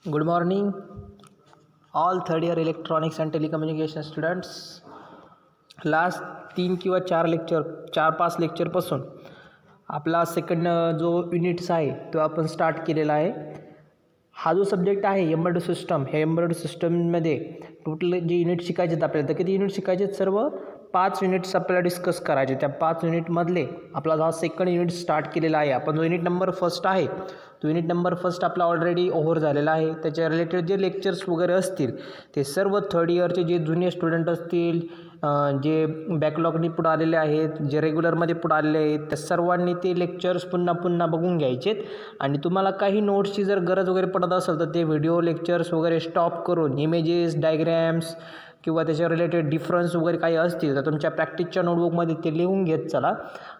Good morning, all third year electronics and telecommunication students. Last 3 किंवा 4 लेक्चरपासून आपला second जो units आहे तो आपण स्टार्ट केलेला आहे. हा जो सब्जेक्ट आहे एम्बेडेड सिस्टम, हे एम्बेडेड सिस्टममध्ये टोटल जे युनिट शिकायचे आहेत आपल्याला, तर किती युनिट शिकायचे आहेत? सर्व 5 युनिट्स आपल्याला डिस्कस करायचे. त्या 5 युनिटमधले आपला हा सेकंड युनिट स्टार्ट केलेला आहे. आपण जो युनिट नंबर फर्स्ट आहे तो युनिट नंबर फर्स्ट आपला ऑलरेडी ओव्हर झालेला आहे. त्याच्या रिलेटेड जे लेक्चर्स वगैरे असतील ते सर्व थर्ड इयरचे जे जुनियर स्टुडंट असतील, जे बॅकलॉगनी पुढे आलेले आहेत, जे रेग्युलरमध्ये पुढे आलेले आहेत, त्या सर्वांनी ते लेक्चर्स पुन्हा पुन्हा बघून घ्यायचेत. आणि तुम्हाला काही नोट्सची जर गरज वगैरे पडत असेल तर ते व्हिडिओ लेक्चर्स वगैरे स्टॉप करून इमेजेस, डायग्रॅम्स किंवा त्याच्या रिलेटेड डिफरन्स वगैरे काही असतील तर तुमच्या प्रॅक्टिसच्या नोटबुकमध्ये ते लिहून घेत चला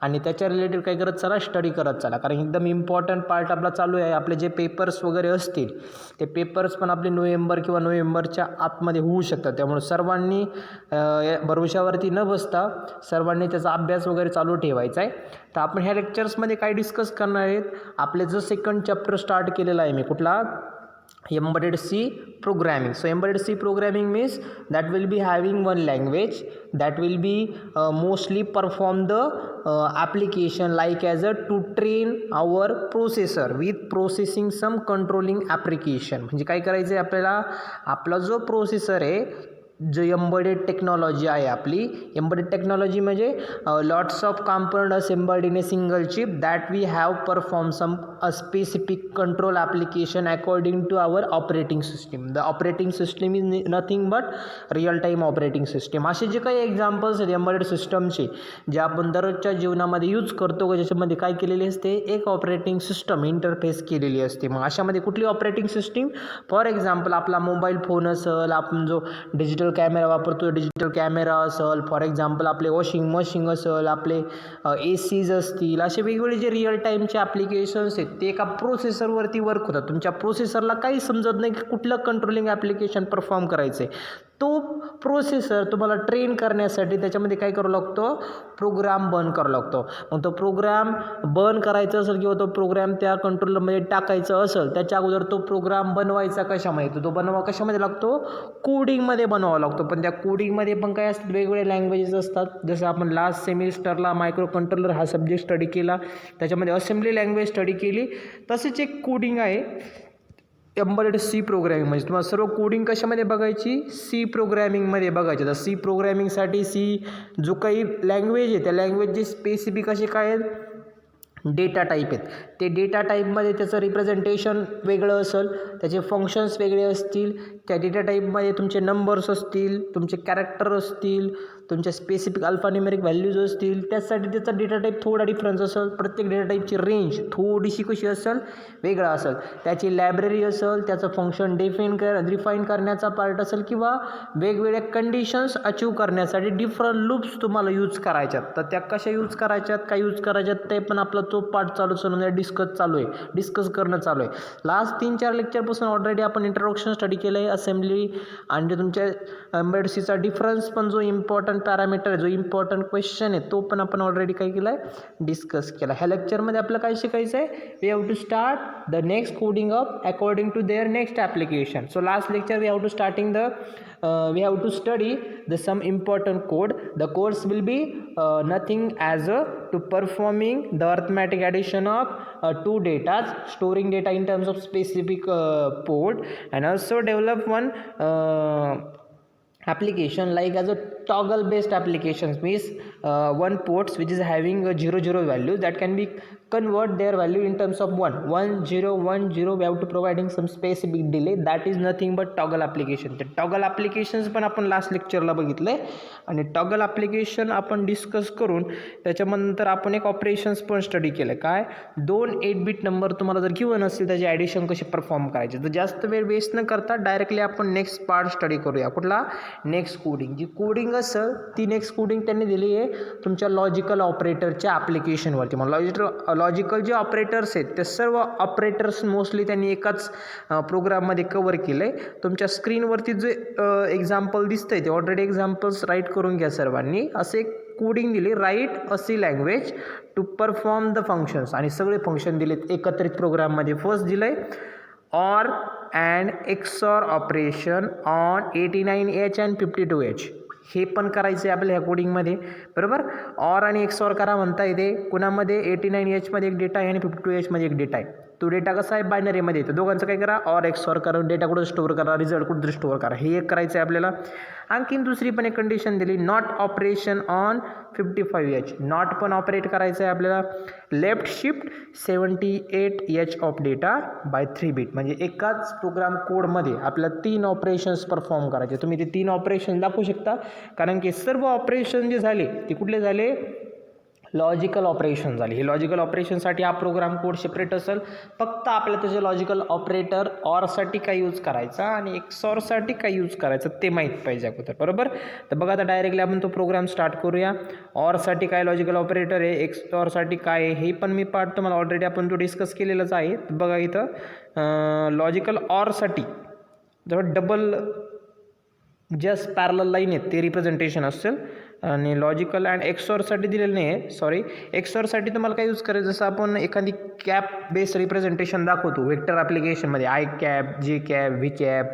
आणि त्याच्या रिलेटेड काय करत चला, स्टडी करत चला. कारण एकदम इम्पॉर्टंट पार्ट आपला चालू आहे. आपले जे पेपर्स वगैरे असतील ते पेपर्स पण आपले नोव्हेंबर किंवा नोव्हेंबरच्या आतमध्ये होऊ शकतात. त्यामुळे सर्वांनी भरोशावरती न बसता सर्वांनी त्याचा अभ्यास वगैरे चालू ठेवायचा आहे. तर आपण ह्या लेक्चर्समध्ये काय डिस्कस करणार आहेत? आपले जो सेकंड चॅप्टर स्टार्ट केलेला आहे मी, कुठला? Embedded C programming. So embedded C programming means that will be having one language that will be mostly perform the application like as a to train our processor with processing some controlling application. म्हणजे काय करायचं आहे आपल्याला? आपला जो processor आहे, जो embedded technology आहे आपली, एम्बेडेड टेक्नॉलॉजी म्हणजे lots of component assembled in a single chip that we have perform some a specific control application according to our operating system. The operating system is nothing but real time operating system. असे जे काही examples आहेत embedded सिस्टमचे जे आपण दररोजच्या जीवनामध्ये use करतो, ज्याच्यामध्ये काय केलेले असते, एक ऑपरेटिंग सिस्टम इंटरफेस केलेली असते. मग अशामध्ये कुठली ऑपरेटिंग सिस्टीम? फॉर एक्झाम्पल आपला मोबाईल फोन असेल, आपण जो डिजिटल कॅमेरा वापरतो, डिजिटल कॅमेरा असेल, फॉर एक्झाम्पल आपले वॉशिंग मशीन असेल, आपले ACs असतील, असे वेगवेगळे जे रिअल टाईमचे ॲप्लिकेशन्स आहेत ते एका प्रोसेसरवरती वर्क होतात. तुमच्या प्रोसेसरला काही समजत नाही की कुठलं कंट्रोलिंग ॲप्लिकेशन परफॉर्म करायचं आहे. तो प्रोसेसर तुम्हाला ट्रेन करण्यासाठी त्याच्यामध्ये काय करावं लागतो? प्रोग्राम बर्न करावं लागतो. मग तो प्रोग्राम बर्न करायचा असेल किंवा तो प्रोग्राम त्या कंट्रोलरमध्ये टाकायचा असेल, त्याच्या अगोदर तो प्रोग्राम बनवायचा कशामध्ये? तो बनवा कशामध्ये लागतो? कोडिंगमध्ये बनवावा लागतो. पण त्या कोडिंगमध्ये पण काय असतात? वेगवेगळे लँग्वेजेस असतात. जसं आपण लास्ट सेमिस्टरला मायक्रो कंट्रोलर हा सब्जेक्ट स्टडी केला, त्याच्यामध्ये असेंब्ली लँग्वेज स्टडी केली. तसेच एक कोडिंग आहे एम्बेडेड सी प्रोग्रॅमिंग. म्हणजे तुम्हाला सर्व कोडिंग कशामध्ये बघायची? सी प्रोग्रॅमिंगमध्ये बघायची. तर सी प्रोग्रॅमिंगसाठी सी जो काही लँग्वेज आहे त्या लँग्वेजचे स्पेसिफिक असे काय आहेत? डेटा टाईप आहेत. ते डेटा टाईपमध्ये त्याचं रिप्रेझेंटेशन वेगळं असेल, त्याचे फंक्शन्स वेगळे असतील, त्या डेटा टाईपमध्ये तुमचे नंबर्स असतील, तुमचे कॅरेक्टर असतील, तुमच्या स्पेसिफिक अल्फान्यूमेरिक व्हॅल्यूज असतील. त्यासाठी त्याचा डेटा टाईप थोडा डिफरन्स असेल. प्रत्येक डेटा टाईपची रेंज थोडीशी कशी असेल? वेगळा असेल. त्याची लायब्ररी असेल, त्याचं फंक्शन डिफाईन करण्याचा पार्ट असेल किंवा वेगवेगळ्या कंडिशन्स अचीव करण्यासाठी डिफरंट लूप्स तुम्हाला यूज करायच्यात. तर त्या कशा यूज करायच्यात, काय यूज करायच्यात, ते पण आपला तो पार्ट चालू डिस्कस करणं चालू आहे. लास्ट 3-4 लेक्चरपासून ऑलरेडी आपण इंट्रोडक्शन स्टडी केलं आहे असेंब्ली आणि तुमच्या एम्बेडेड सीचा डिफरन्स पण जो इम्पॉर्टंट पॅरामीटर आहे, जो इम्पॉर्टंट क्वेश्चन आहे तो पण आपण ऑलरेडी काय केला आहे? डिस्कस केला. ह्या लेक्चरमध्ये आपलं काय शिकायचं आहे? We have to start the next coding up according to their next application. So last lecture we have to study some important code. The codes will be nothing as to performing the arithmetic addition of two data, storing data in terms of specific port, and also develop one application like as a toggle based applications, means one ports which is having a 0 value that can be convert their value in terms of 1 0 1 0. We have to providing some specific delay, that is nothing but toggle application. ते toggle applications पण आपण last लेक्चरला बघितले आणि toggle application आपण discuss करून त्याच्यानंतर आपण एक ऑपरेशन्स पण स्टडी केलं. काय? 2 8-बिट नंबर तुम्हाला जर गिवन असतील त्याचे ॲडिशन कसे परफॉर्म करायचे. तर जास्त वेळ वेस्ट न करता डायरेक्टली आपण नेक्स्ट पार्ट स्टडी करूया. कुठला? Next coding. जी कोडिंग असेल ती नेक्स्ट कोडिंग त्यांनी दिली आहे तुमच्या लॉजिकल ऑपरेटरच्या ॲप्लिकेशनवरती. मग लॉजिकल जे ऑपरेटर्स आहेत ते सर्व ऑपरेटर्स मोस्टली त्यांनी एकाच प्रोग्राममध्ये कवर केलं आहे. तुमच्या स्क्रीनवरती जे एक्झाम्पल दिसतंय ते ऑलरेडी एक्झाम्पल्स राईट करून घ्या सर्वांनी. असे कोडिंग दिली, write a C language to perform the functions, आणि सगळे फंक्शन दिलेत एकत्रित प्रोग्राममध्ये. फर्स्ट दिलं आहे or and XOR operation on 89H and 52H. हे पण करायचं आहे आपल्या ह्या कोडिंगमध्ये, बरोबर. ऑर आणि एक्सॉर करा म्हणता येते. कुणामध्ये 89H मध्ये एक डेटा आहे आणि 52H मध्ये एक डेटा आहे. तो डेटा कसा आहे बायनरीमध्ये येतो. दोघांचं काय करा, ऑर एक्सॉर करा, डेटा कुठं स्टोअर करा, रिझल्ट कुठं स्टोअर करा, हे एक करायचं आहे आपल्याला. आणखीन दुसरी पण एक कंडिशन दिली, not operation on 55H. Not पण ऑपरेट करायचं आहे आपल्याला. Left shift 78H of data by 3 bit. म्हणजे एकाच प्रोग्राम कोडमध्ये आपल्याला 3 ऑपरेशन्स परफॉर्म करायचे. तुम्ही ते 3 ऑपरेशन दाखवू शकता, कारण की सर्व ऑपरेशन जे झाले ते कुठले झाले, लॉजिकल ऑपरेशन झाले. हे लॉजिकल ऑपरेशनसाठी हा प्रोग्राम कोड सेपरेट असेल. फक्त आपल्याला त्याचे लॉजिकल ऑपरेटर ऑरसाठी काय यूज करायचा आणि एक्सॉरसाठी काय यूज करायचं ते माहीत पाहिजे अगोदर, बरोबर. तर बघा आता डायरेक्टली आपण तो प्रोग्राम स्टार्ट करूया. ऑरसाठी काय लॉजिकल ऑपरेटर आहे, एक्सॉरसाठी काय आहे, हे पण मी पार्ट तुम्हाला ऑलरेडी आपण तो डिस्कस केलेलाच आहे. बघा इथं लॉजिकल ऑरसाठी जवळ डबल जस्ट पॅरलल लाईन आहेत ते रिप्रेझेंटेशन असेल, आणि लॉजिकल अँड एक्सॉरसाठी दिलेलं नाही आहे. सॉरी, एक्सॉरसाठी तुम्हाला काय यूज करायचं, जसं आपण एखादी कॅप बेस्ड रिप्रेझेंटेशन दाखवतो वेक्टर ॲप्लिकेशनमध्ये, i cap, j cap, v cap.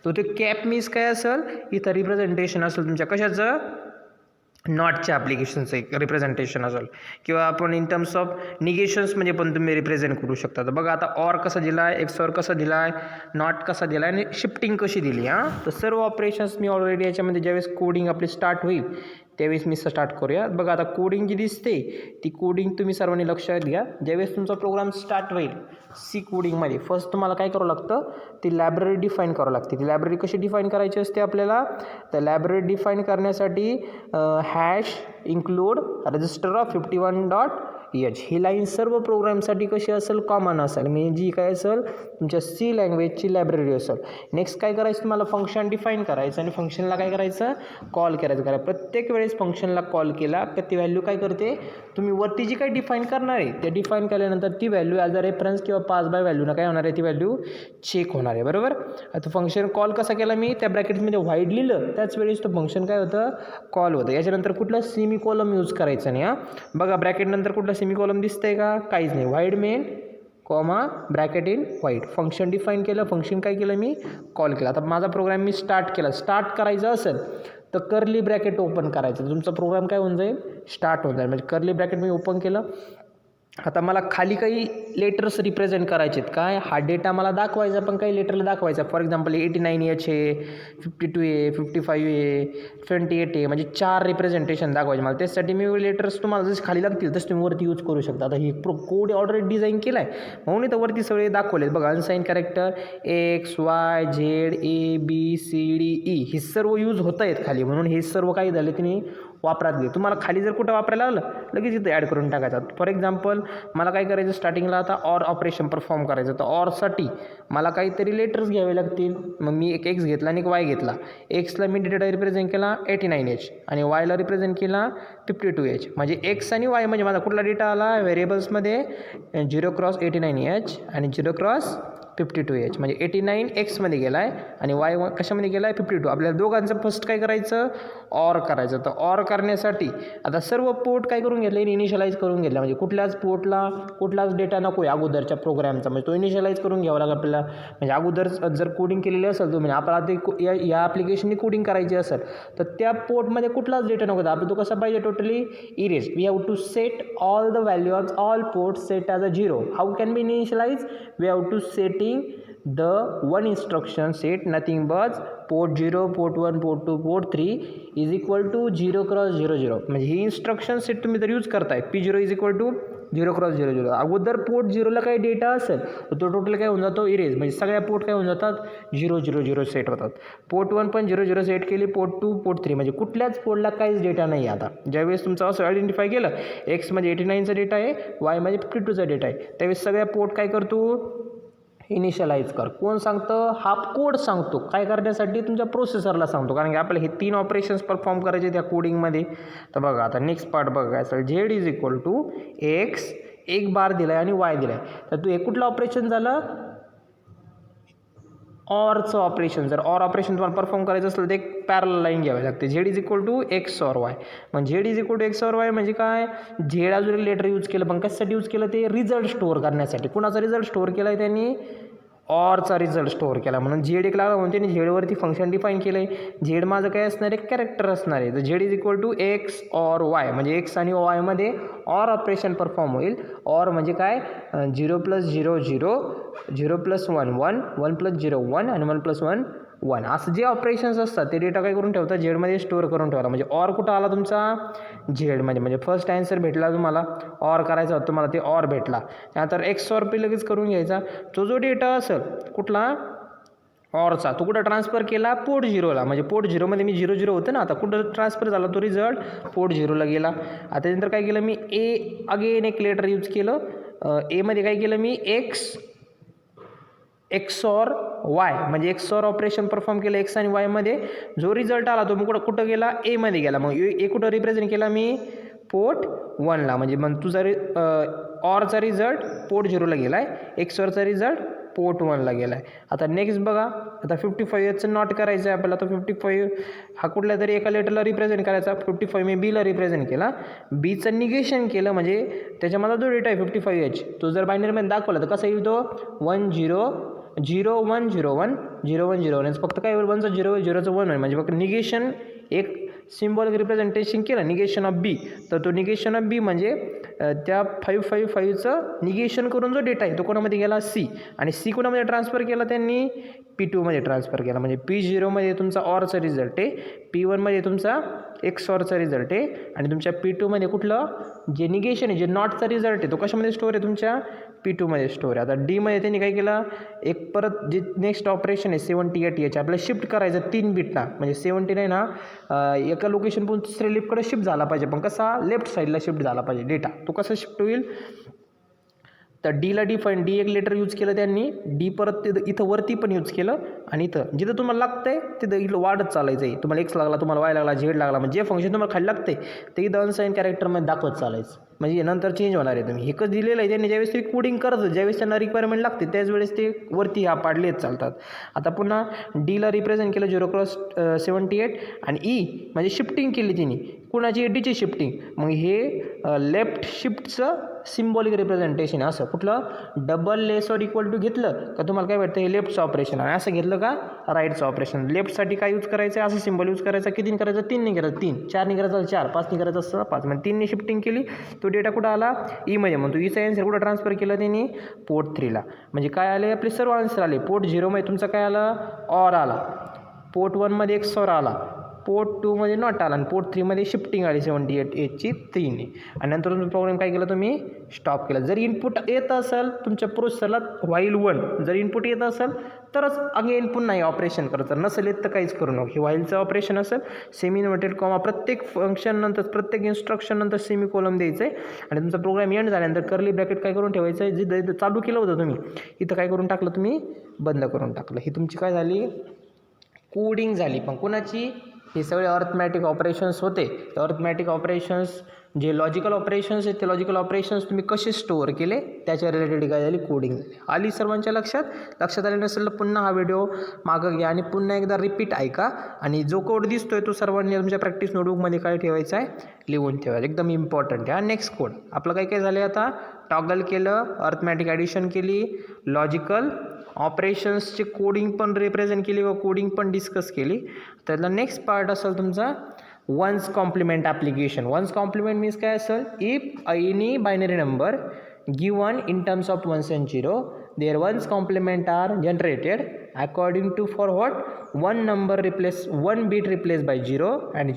तो ते कॅप मीन्स काय असेल, इथं रिप्रेझेंटेशन असेल तुमच्या कशाचं, नॉटच्या ॲप्लिकेशनचं एक रिप्रेझेंटेशन असेल, किंवा आपण इन टर्म्स ऑफ निगेशन्समध्ये पण तुम्ही रिप्रेझेंट करू शकता. तर बघा आता ऑर कसा दिला आहे, एक्सॉर कसा दिला आहे, नॉट कसा दिला आहे, आणि शिफ्टिंग कशी दिली. तर सर्व ऑपरेशन्स मी ऑलरेडी याच्यामध्ये ज्यावेळेस कोडिंग आपली स्टार्ट होईल त्यावेळेस मी स्टार्ट करूया. बघा आता कोडिंग जी दिसते ती कोडिंग तुम्ही सर्वांनी लक्षात घ्या. ज्यावेळेस तुमचा प्रोग्राम स्टार्ट होईल सी कोडिंगमध्ये, फर्स्ट तुम्हाला काय करावं लागतं, ती लायब्ररी डिफाईन करावं लागते. ती लायब्ररी कशी डिफाईन करायची असते आपल्याला, तर लायब्ररी डिफाईन करण्यासाठी hash include register of 51.h he line सर्व प्रोग्रामसाठी कशी असेल, कॉमन असेल, म्हणजे जी काय असेल तुमच्या सी लँग्वेजची लायब्ररी असेल. नेक्स्ट काय करायचं, तुम्हाला फंक्शन डिफाईन करायचं आणि फंक्शनला काय करायचं, कॉल करायचं. प्रत्येक वेळेस फंक्शनला कॉल केला तर ती व्हॅल्यू काय करते, तुम्ही वरती जी काय डिफाईन करणार आहे ते डिफाईन केल्यानंतर ती व्हॅल्यू ॲज अ रेफरन्स किंवा पास बाय व्हॅल्यूनं काय होणार आहे, ती व्हॅल्यू चेक होणार आहे, बरोबर. आता फंक्शन कॉल कसा केला मी, त्या ब्रॅकेटमध्ये व्हाईड लिहिलं त्याच वेळेस तो फंक्शन काय होतं, कॉल होतं. याच्यानंतर कुठला सेमी कॉलम यूज करायचं नाही. बघा ब्रॅकेट नंतर कुठला सेमी कॉलम दिसतंय का, काहीच नाही. Void main comma bracket in white. Function define केलं, फंक्शन काय केलं मी, कॉल केला. आता माझा प्रोग्राम मी स्टार्ट केला. स्टार्ट करायचा असेल तर कर्ली ब्रॅकेट ओपन करायचं, तुमचा प्रोग्राम काय होऊन जाईल, स्टार्ट होऊन जाईल. म्हणजे कर्ली ब्रॅकेट मी ओपन केलं. आता मला खाली काही लेटर्स रिप्रेझेंट करायचे आहेत, काय हा डेटा मला दाखवायचा पण काही लेटरला दाखवायचा. फॉर एक्झाम्पल 89H आहे, 52A, 55A, 28A, म्हणजे 4 रिप्रेझेंटेशन दाखवायचे मला. त्यासाठी मी लेटर्स तुम्हाला जसे खाली लागतील तसे तुम्ही वरती यूज करू शकता. आता ही कोड ऑलरेडी डिझाईन केला आहे म्हणून इथं वरती सगळे दाखवले. बघा अनसाईन character X, Y, Z, A, B, C, D, E हे सर्व यूज होत आहेत खाली, म्हणून हे सर्व काही झाले तिने वापरात घे. तुम्हाला खाली जर कुठं वापरायला आलं लगेच इथं ॲड करून टाकायचं. फॉर एक्झाम्पल मला काय करायचं, स्टार्टिंगला आता ऑर ऑपरेशन परफॉर्म करायचं, तर ऑरसाठी मला काहीतरी लेटर्स घ्यावे लागतील. मग मी एक X घेतला आणि एक Y घेतला. Xला मी डेटा रिप्रेझेंट केला 89H आणि Yला रिप्रेझेंट केला 52H. म्हणजे X आणि Y म्हणजे माझा कुठला डेटा आला व्हेरिएबल्समध्ये 0x89H आणि 0x52H. म्हणजे 89 Xमध्ये गेला आहे आणि Y कशामध्ये गेला आहे, 52. आपल्याला दोघांचं फर्स्ट काय करायचं, ऑर करायचं. तर ऑर करण्यासाठी आता सर्व पोर्ट काय करून घेतले, इनिशियलाइज करून घेतला. म्हणजे कुठल्याच पोर्टला कुठलाच डेटा नको आहे अगोदरच्या प्रोग्रामचा, म्हणजे तो इनिशियलाइज करून घ्यावा लागेल आपल्याला. म्हणजे अगोदर जर कोडिंग केलेली असेल तुम्ही, आपल्याला ते या ॲप्लिकेशननी कोडिंग करायची असेल तर त्या पोर्टमध्ये कुठलाच डेटा नको. आपण तो कसा पाहिजे, totally erase. We have to set all the value of all port set as a 0. How can be initialise, we have to setting the one instruction set nothing but port 0, port 1, port 2, port 3 is equal to 0x00. म्हणजे ही instruction set तुम्ही जर use करताय, P0 is equal to 0x00. अगोदर port 0ला काही data असेल तर तो total काय होऊन जातो, इरेज. म्हणजे सगळ्या पोर्ट काय होऊन जातात, 000 सेट होतात. पोर्ट 1 पण 00 सेट केली, पोर्ट 2, पोर्ट 3 म्हणजे कुठल्याच पोर्टला काहीच डेटा नाही. आता ज्यावेळेस तुमचं असं आयडेंटिफाय केलं, X म्हणजे 89चा डेटा आहे, Y म्हणजे 52चा डेटा आहे, त्यावेळेस सगळ्या पोर्ट काय करतो, इनिशियलाइज कर. कोण सांगतं, हा कोड सांगतो. काय करण्यासाठी, तुमच्या प्रोसेसरला सांगतो, कारण की आपल्याला हे 3 ऑपरेशन्स परफॉर्म करायचे त्या कोडिंगमध्ये. तर बघा आता नेक्स्ट पार्ट बघा काय असेल, Z is equal to X, एक बार दिला आहे आणि Y दिला आहे. तर तू हे कुठलं ऑपरेशन झालं, ऑरचं ऑपरेशन. जर ऑर ऑपरेशन तुम्हाला परफॉर्म करायचं असेल तर एक पॅरल लाईन घ्यावी लागते. Z is equal to X or Y. मग Z is equal to X or Y म्हणजे काय, Z अजून लेटर यूज केलं, पण कशासाठी यूज केलं, ते रिझल्ट स्टोअर करण्यासाठी. कुणाचा रिझल्ट स्टोअर केला आहे त्यांनी, ऑरचा रिझल्ट स्टोअर केला. म्हणून झेड एक लागला म्हणून त्यांनी झेडवरती फंक्शन डिफाईन केलं आहे. झेड माझं काय असणार आहे, कॅरेक्टर असणार आहे. तर Z is equal to X or Y, म्हणजे एक्स आणि वायमध्ये ऑर ऑपरेशन परफॉर्म होईल. ऑर म्हणजे काय, 0 + 0 0, 0 + 1 1, 1 + 0 1 आणि 1 + 1 1. असं जे ऑपरेशन्स असतात ते डेटा काय करून ठेवतात, झेडमध्ये स्टोअर करून ठेवला. म्हणजे ऑर कुठं आला तुमचा, झेडमध्ये. म्हणजे फर्स्ट आन्सर भेटला तुम्हाला, ऑर करायचा होता तुम्हाला, ते ऑर भेटला. त्यानंतर एक्स ऑर पी लगेच करून घ्यायचा. तो जो डेटा असेल कुठला ऑरचा, तो कुठं ट्रान्सफर केला, पोर्ट 0ला. म्हणजे पोर्ट 0मध्ये मी 0 0 होतं ना, आता कुठं ट्रान्सफर झाला तो रिझल्ट, पोर्ट 0ला गेला. आता त्यानंतर काय केलं मी, ए अगेन एक लेटर यूज केलं. एमध्ये काय केलं मी, एक्स ऑर वाय, म्हणजे एक्स ऑर ऑपरेशन परफॉर्म केलं एक्स आणि वायमध्ये. जो रिझल्ट आला तो मग कुठं गेला, एमध्ये गेला. मग ए कुठं रिप्रेझेंट केला मी, पोर्ट 1ला. म्हणजे मग तुझा ऑरचा रिझल्ट पोर्ट 0ला गेला आहे, एक्स ऑरचा रिझल्ट पोर्ट 1ला गेला आहे. आता नेक्स्ट बघा, आता 55 नॉट करायचं आहे आपल्याला. तर 55 हा कुठल्या तरी एका लेटरला रिप्रेझेंट करायचा. 55 मी बीला रिप्रेझेंट केला, बीचं निगेशन केलं. म्हणजे त्याच्यामध्ये जो डेटा आहे 55H तो जर बायनरीमध्ये दाखवला तर कसा येईल तो, 1 0 0 1 0 1 0 1 0 1. फक्त काय होईल, 1चं 0 0चं 1 होईल. म्हणजे फक्त निगेशन एक सिम्बॉलिक रिप्रेझेंटेशन केलं, निगेशन ऑफ बी. तर तो निगेशन ऑफ बी म्हणजे त्या 555चं निगेशन करून जो डेटा आहे तो कोणामध्ये गेला, सी. आणि सी कोणामध्ये ट्रान्सफर केला त्यांनी, P2मध्ये ट्रान्सफर केला. म्हणजे P0मध्ये तुमचा ऑरचा रिझल्ट आहे, P1मध्ये तुमचा एक्स ऑरचा रिझल्ट आहे, आणि तुमच्या P2मध्ये कुठलं जे निगेशन आहे, जे नॉटचा रिझल्ट आहे तो कशामध्ये स्टोअर आहे, तुमच्या P2मध्ये स्टोअर आहे. आता डीमध्ये त्यांनी काय केलं, एक परत जे नेक्स्ट ऑपरेशन आहे 78H आपल्याला शिफ्ट करायचं 3 बिटना. म्हणजे 79 हा एका लोकेशनपासून दुसऱ्या लिफ्टकडे शिफ्ट झाला पाहिजे, पण कसा, लेफ्ट साईडला शिफ्ट झाला पाहिजे डेटा. तो कसा शिफ्ट होईल, तर डीला डिफाईन, डी एक लेटर यूज केलं त्यांनी, डी परत तिथं इथं वरती पण यूज केलं, आणि इथं जिथं तुम्हाला लागतं आहे तिथं इथं वाढत चालायचं आहे. तुम्हाला एक्स लागला, तुम्हाला वाय लागला, झेड लागला, म्हणजे जे फंक्शन तुम्हाला खाली लागते ते इथं अनसाइन कॅरेक्टरमध्ये दाखवत चालायचं. म्हणजे नंतर चेंज होणार आहे. तुम्ही हे कसं दिलेलं आहे त्यांनी, ज्यावेळेस तुम्ही कोडिंग करत, ज्यावेळेस त्यांना रिक्वायरमेंट लागते त्याच वेळेस ते वरती ह्या पाडलेत चालतात. आता पुन्हा डीला रिप्रेझेंट केलं 0x78, आणि ई म्हणजे शिफ्टिंग केली तिने, कुणाची, डीची शिफ्टिंग. मग हे लेफ्ट शिफ्टचं सिम्बॉलिक रिप्रेझेंटेशन. असं कुठलं, double less or equal to घेतलं का तुम्हाला काय वाटतं, हे लेफ्टचं ऑपरेशन. आणि असं घेतलं का राईटचं ऑपरेशन. लेफ्टसाठी काय यूज करायचं आहे, असं सिम्बॉल यूज करायचा. किती करायचं, 3 नाही करायचं 3, 4 नाही करायचं 4, 5 नाही करायचं 6 5. म्हणजे 3 शिफ्टिंग केली, तो डेटा कुठं आला, ईमध्ये. म्हणतो ईचा आन्सर कुठं ट्रान्सफर केलं त्यांनी, पोर्ट 3ला. म्हणजे काय आले आपले सर्व आन्सर आले. पोर्ट 0मध्ये तुमचा काय आला, ऑर आला. पोर्ट 1मध्ये एक्स ऑर आला. पोर्ट 2मध्ये नॉट आला. आणि पोर्ट 3मध्ये शिफ्टिंग आली 78Hची 3. आणि नंतर तुमचा प्रोग्राम काय केला, तुम्ही स्टॉप केला. जर इनपुट येत असेल तुमच्या प्रोसेसरला व्हाईल 1, जर इनपुट येत असेल तरच अगेन पुन्हा हे ऑपरेशन करायचं, नसेल येत तर काहीच करू नका. हे व्हाईलचं ऑपरेशन असेल, सेमी इन्व्हर्टेड कॉमा प्रत्येक फंक्शन नंतर, प्रत्येक इन्स्ट्रक्शन नंतर सेमी कॉलम द्यायचं आहे. आणि तुमचा प्रोग्राम एंड झाल्यानंतर कर्ली ब्रॅकेट काय करून ठेवायचं आहे, जे चालू केलं होतं तुम्ही इथं काय करून टाकलं, तुम्ही बंद करून टाकलं. ही तुमची काय झाली, कोडिंग झाली. पण कोणाची, हे सगळे अर्थमॅटिक ऑपरेशन्स होते. अर्थमॅटिक ऑपरेशन्स जे लॉजिकल ऑपरेशन्स आहेत, ते लॉजिकल ऑपरेशन्स तुम्ही कसे स्टोअर केले त्याच्या रिलेटेड काय झाली, कोडिंग झाली. आली सर्वांच्या लक्षात आले नसेल तर पुन्हा हा व्हिडिओ मागं घ्या आणि पुन्हा एकदा रिपीट ऐका. आणि जो कोड दिसतोय तो सर्वांनी तुमच्या प्रॅक्टिस नोटबुकमध्ये काय ठेवायचा आहे, लिहून ठेवायचं. एकदम इम्पॉर्टंट आहे. नेक्स्ट कोड आपलं काय झालं आहे, आता टॉगल केलं, अर्थमॅटिक ॲडिशन केली, लॉजिकल ऑपरेशन्सचे कोडिंग पण रिप्रेझेंट केली व कोडिंग पण डिस्कस केली. त्यातला नेक्स्ट पार्ट असेल तुमचा one's complement application. One's complement means काय असेल, if any binary number given in terms of 1s and 0, their ones complement are generated according to for what, one number replace, one bit replaced by 0 and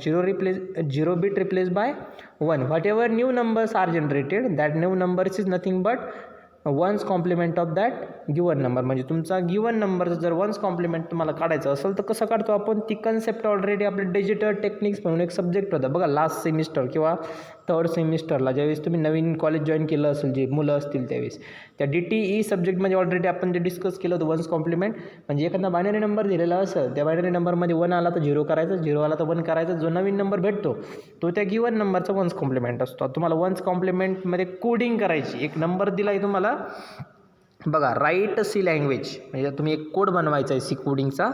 0 bit replaced by 1. Whatever new numbers are generated, that new numbers is nothing but one's complement of that given number. म्हणजे तुमचा given नंबरचं जर once complement तुम्हाला काढायचं असेल तर कसं काढतो आपण, ती कन्सेप्ट ऑलरेडी आपले डिजिटल टेक्निक्स म्हणून एक सब्जेक्ट होता बघा लास्ट सेमिस्टर किंवा थर्ड सेमिस्टरला, ज्यावेळेस तुम्ही नवीन कॉलेज जॉईन केलं असेल, जे मुलं असतील त्यावेळेस, त्या DTE सब्जेक्टमध्ये ऑलरेडी आपण ते डिस्कस केलं होतं. वन्स कॉम्प्लिमेंट म्हणजे एखादा बायनरी नंबर दिलेला असेल, त्या बायनरी नंबरमध्ये 1 आला तर 0 करायचं, 0 आला तर 1 करायचं. जो नवीन नंबर भेटतो तो त्या गिवन नंबरचा वन्स कॉम्प्लिमेंट असतो. तुम्हाला वन्स कॉम्प्लिमेंटमध्ये कोडिंग करायची, एक नंबर दिला आहे तुम्हाला बघा, राईट सी लँग्वेज, म्हणजे तुम्ही एक कोड बनवायचा आहे सी कोडिंगचा.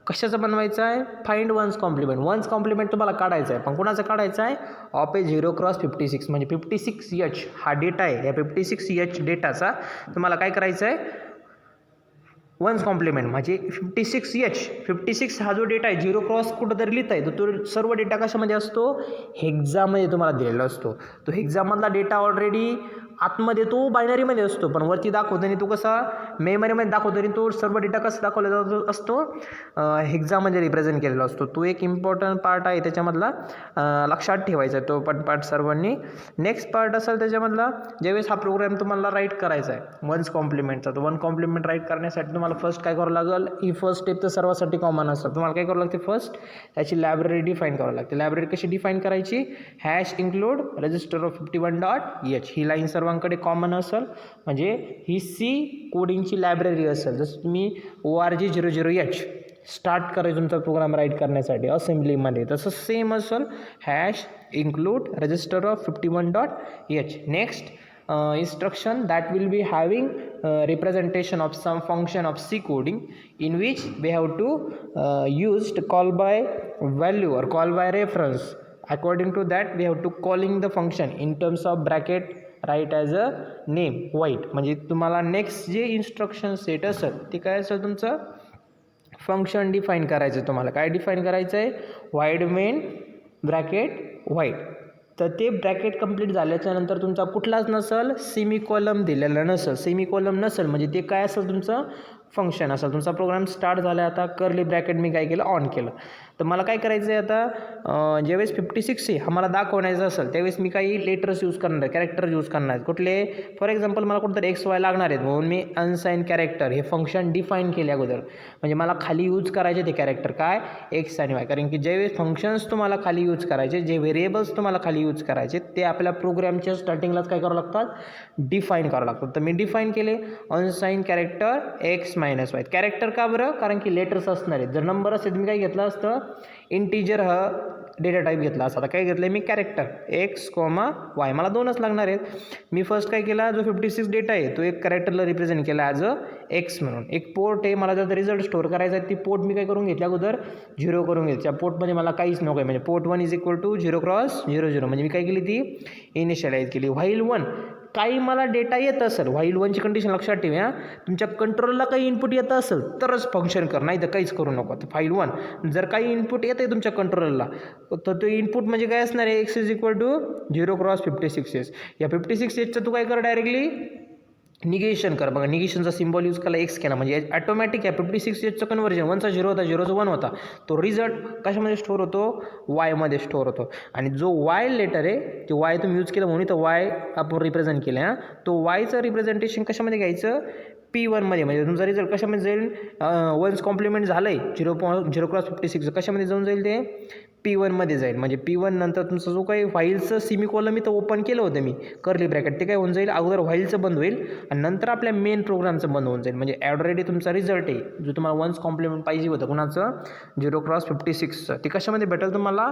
कशाचा बनवायचा आहे, find one's complement. One's complement तुम्हाला काढायचा आहे, पण कोणाचा काढायचा आहे, ऑफ ए 0x56 म्हणजे 56H हा डेटा आहे. या 56H डेटाचा तुम्हाला काय करायचं आहे, वन्स कॉम्प्लिमेंट म्हणजे 56 हा जो डेटा आहे 0 क्रॉस कुठं तरी लिहित आहे तर तो सर्व डेटा कशामध्ये असतो, हेक्झामध्ये तुम्हाला दिलेला असतो. तो हेक्झामधला डेटा ऑलरेडी आतमध्ये तो बायनरीमध्ये असतो, पण वरती दाखवताना तो कसा मेमरीमध्ये दाखवताना तो सर्व डेटा कसा दाखवला जातो असतो, हेक्झामध्ये रिप्रेझेंट केलेला असतो. तो एक इम्पॉर्टंट पार्ट आहे त्याच्यामधला, लक्षात ठेवायचा तो पण पार्ट सर्वांनी. नेक्स्ट पार्ट असेल त्याच्यामधला, ज्यावेळेस हा प्रोग्राम तुम्हाला राईट करायचा आहे वन्स कॉम्प्लिमेंटचा, तर वन कॉम्प्लिमेंट राईट करण्यासाठी तुम्हाला फर्स्ट काय करावं लागेल, ही फर्स्ट स्टेप तर सर्वांसाठी कॉमन असतं. तुम्हाला काय करावं लागते, फर्स्ट त्याची लायब्ररी डिफाईन करावी लागते. लायब्ररी कशी डिफाईन करायची, hash include register of 51.h he line सर्वांकडे कॉमन असेल, म्हणजे ही सी कोडिंगची लायब्ररी असेल. जसं तुम्ही org00h स्टार्ट करायचं तुमचा प्रोग्राम राईट करण्यासाठी असेंब्लीमध्ये, तसं सेम असेल hash include register of 51.h. Next instruction that will be having representation of some function of C coding in which we have to use call by value or call by reference. According to that we have to calling the function in terms of bracket write as a name void. म्हणजे तुम्हाला next जे instruction set असेल ते काय असेल, तुमचं function define करायचं. तुम्हाला काय डिफाईन करायचं आहे, वाईड मेन ब्रॅकेट वाईड. तर ते ब्रॅकेट कंप्लीट झाल्याच्या नंतर तुमचा कुठलाच नसेल सेमीकॉलम दिलेला नसेल. सेमीकॉलम नसेल म्हणजे ते काय असेल, तुमचं फंक्शन असेल. तुमचा प्रोग्राम स्टार्ट झाला, आता कर्ली ब्रॅकेट मी काय केलं, ऑन केलं. तर मला काय करायचं आहे आता, ज्यावेळेस 56 हा मला दाखवण्याचं असेल त्यावेळेस मी काही लेटर्स यूज करणार आहे, कॅरेक्टर यूज करणार आहेत. कुठले, फॉर एक्झाम्पल मला कुठंतरी XY लागणार आहेत म्हणून मी अनसाइन कॅरेक्टर हे फंक्शन डिफाईन केले अगोदर. म्हणजे मला खाली यूज करायचे ते कॅरेक्टर काय, X आणि Y. कारण की ज्यावेळेस फंक्शन्स तुम्हाला खाली यूज करायचे, जे व्हेरिएबल्स तुम्हाला खाली यूज करायचे ते आपल्या प्रोग्रामच्या स्टार्टिंगलाच काय करावं लागतात, डिफाईन करावं लागतात. तर मी डिफाईन केले अनसाइन कॅरेक्टर X - Y. कॅरेक्टर का बरं, कारण की लेटर्स असणार आहेत. जर नंबर असेल मी काय घेतलं असतं, इंटीजर हा डेटा टाईप घेतला असता. आता काय घेतलं आहे मी, कॅरेक्टर X, Y. मला दोनच लागणार आहेत. मी फर्स्ट काय केला, जो 56 डेटा आहे तो एक कॅरेक्टरला रिप्रेझेंट केला ॲज अ X म्हणून. एक पोर्ट आहे, मला जर रिझल्ट स्टोअर करायचा आहे ती पोर्ट मी काय करून घेतल्या अगोदर 0 करून घेतली. त्या पोर्टमध्ये मला काहीच नको आहे, म्हणजे पोर्ट 1 = 0x00. म्हणजे मी काय केली, ती इनिशियलाइज केली. व्हाईल 1 काही मला डेटा येत असेल, व्हाईल 1ची कंडिशन लक्षात ठेवा, तुमच्या कंट्रोलला काही इनपुट येत असेल तरच फंक्शन कर, नाही तर काहीच करू नको. तर व्हाईल 1 जर काही इनपुट येत आहे तुमच्या कंट्रोलला तर तो इनपुट म्हणजे काय असणार आहे, X = 0x56h. या 56hचं तू काय कर, डायरेक्टली निगेशन कर. बघा निगेशनचा सिम्बॉल यूज केला, X केला, म्हणजे ऑटोमॅटिक आहे 56hचं कन्वर्जन. 1चा 0 होता, 0चा 1 होता, तो रिझल्ट कशामध्ये स्टोअर होतो, वायमध्ये स्टोअर होतो. आणि जो वाय लेटर आहे ते वाय तुम्ही यूज केलं म्हणून तर वाय आपण रिप्रेझेंट केलं आहे. तो वायचं रिप्रेझेंटेशन कशामध्ये घ्यायचं, P1मध्ये. म्हणजे तुमचा रिझल्ट कशामध्ये जाईल, वन्स कॉम्प्लिमेंट झालं आहे 0x56 कशामध्ये जाऊन जाईल, ते P1मध्ये जाईल. म्हणजे P1 नंतर तुमचं जो काही व्हाईलचं सेमीकॉलम इथं ओपन केलं होतं मी कर्ली ब्रॅकेट, ते काय होऊन जाईल, अगोदर व्हाईलचं बंद होईल आणि नंतर आपल्या मेन प्रोग्रामचं बंद होऊन जाईल. म्हणजे ऑलरेडी तुमचा रिझल्ट आहे जो तुम्हाला वन्स कॉम्प्लिमेंट पाहिजे होतं कुणाचं, 0x56चं, ते कशामध्ये भेटेल तुम्हाला,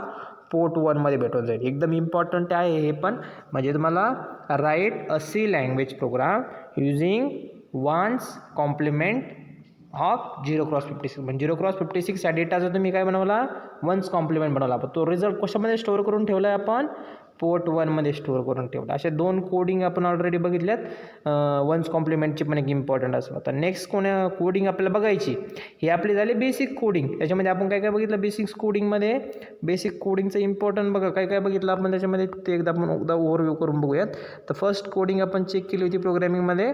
पोर्ट 1मध्ये भेटून जाईल. एकदम इम्पॉर्टंट आहे हे पण. म्हणजे तुम्हाला write a C language program using one's complement of 0x56. म्हणजे 0x56 या डेटाचा तुम्ही काय बनवला, वन्स कॉम्प्लिमेंट बनवला. पण तो रिझल्ट कशामध्ये स्टोअर करून ठेवला आहे आपण, पोर्ट 1मध्ये स्टोअर करून ठेवला. असे 2 कोडिंग आपण ऑलरेडी बघितल्यात. वन्स कॉम्प्लिमेंटची पण एक इम्पॉर्टंट असं. तर नेक्स्ट कोडिंग आपल्याला बघायची, ही आपली झाली बेसिक कोडिंग. त्याच्यामध्ये आपण काय काय बघितलं, बेसिक्स कोडिंगमध्ये बेसिक कोडिंगचं इम्पॉर्टंट बघा काय काय बघितलं आपण त्याच्यामध्ये, ते एकदा ओव्हरव्ह्यू करून बघूयात. तर फर्स्ट कोडिंग आपण चेक केली होती प्रोग्रामिंगमध्ये,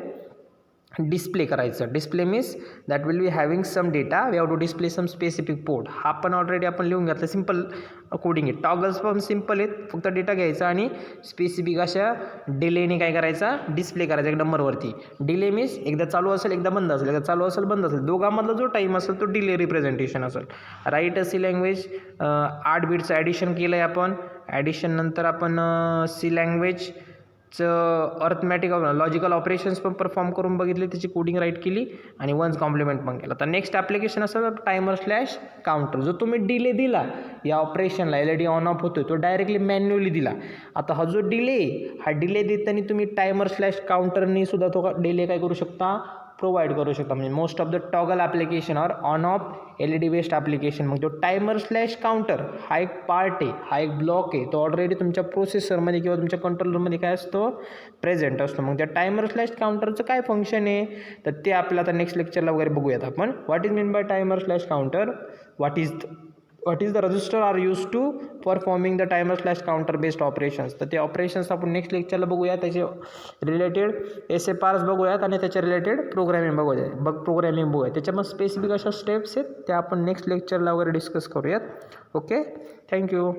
डिस्प्ले करायचं. Display means that will be having some data, we have to display some specific port. हा पण ऑलरेडी आपण लिहून घेतलं, सिम्पल कोडिंग आहे. टॉगल्स पण सिम्पल आहेत, फक्त डेटा घ्यायचा आणि स्पेसिफिक अशा डिलेने काय करायचा, डिस्प्ले करायचा एक नंबरवरती. डिले मीन्स एकदा चालू असेल एकदा बंद असेल, एकदा चालू असेल बंद असेल, दोघांमधला जो टाईम असेल तो डिले रिप्रेझेंटेशन असेल. राईट C लँग्वेज 8 बिटचं ॲडिशन केलं आहे आपण. ॲडिशन नंतर आपण C लँग्वेजचं अर्थमॅटिक लॉजिकल ऑपरेशन्स पण परफॉर्म करून बघितले, त्याची कोडिंग राईट केली आणि वन्स कॉम्प्लिमेंट पण केला. तर नेक्स्ट ॲप्लिकेशन असेल टायमर/काउंटर. जो तुम्ही डिले दिला या ऑपरेशनला, LED ऑन ऑफ होतो तो डायरेक्टली मॅन्युअली दिला. आता हा जो डिले, हा डिले देताना तुम्ही टायमर/काउंटरनी सुद्धा तो डिले काय करू शकता, प्रोव्हाइड करू शकता. म्हणजे most of the toggle application or on off LED based application. मग तो टायमर स्लॅश काउंटर हा एक पार्ट आहे, हा एक ब्लॉक आहे, तो ऑलरेडी तुमच्या प्रोसेसरमध्ये किंवा तुमच्या कंट्रोलरमध्ये काय असतो, प्रेझेंट असतो. मग त्या टायमर स्लॅश काउंटरचं काय फंक्शन आहे, तर ते आपल्याला आता नेक्स्ट लेक्चरला वगैरे बघूयात आपण. What is mean by timer slash counter, what is the register are used to performing the timer slash counter based operations. तर ते ऑपरेशन्स आपण नेक्स्ट लेक्चरला बघूया, त्याचे रिलेटेड SFRs बघूयात आणि त्याच्या रिलेटेड प्रोग्रॅमिंग बघूया. त्याच्यामध्ये स्पेसिफिक अशा स्टेप्स आहेत त्या आपण नेक्स्ट लेक्चरला वगैरे डिस्कस करूयात. Okay, thank you.